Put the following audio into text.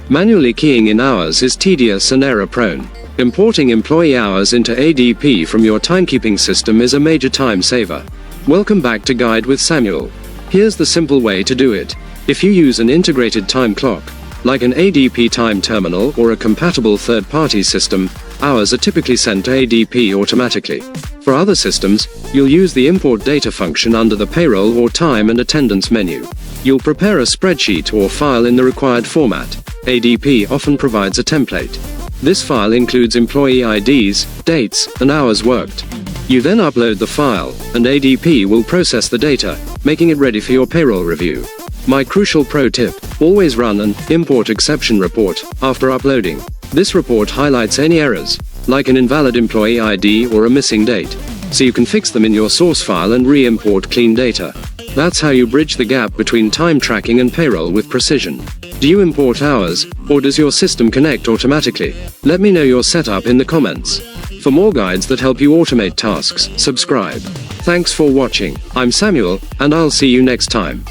Manually keying in hours is tedious and error-prone. Importing employee hours into ADP from your timekeeping system is a major time saver. Welcome back to Guide with Samuel. Here's the simple way to do it. If you use an integrated time clock, like an ADP time terminal or a compatible third-party system, hours are typically sent to ADP automatically. For other systems, you'll use the import data function under the payroll or time and attendance menu. You'll prepare a spreadsheet or file in the required format. ADP often provides a template. This file includes employee IDs, dates, and hours worked. You then upload the file, and ADP will process the data, making it ready for your payroll review. My crucial pro tip: always run an import exception report after uploading. This report highlights any errors, like an invalid employee ID or a missing date, so you can fix them in your source file and re-import clean data. That's how you bridge the gap between time tracking and payroll with precision. Do you import hours, or does your system connect automatically? Let me know your setup in the comments. For more guides that help you automate tasks, subscribe. Thanks for watching. I'm Samuel, and I'll see you next time.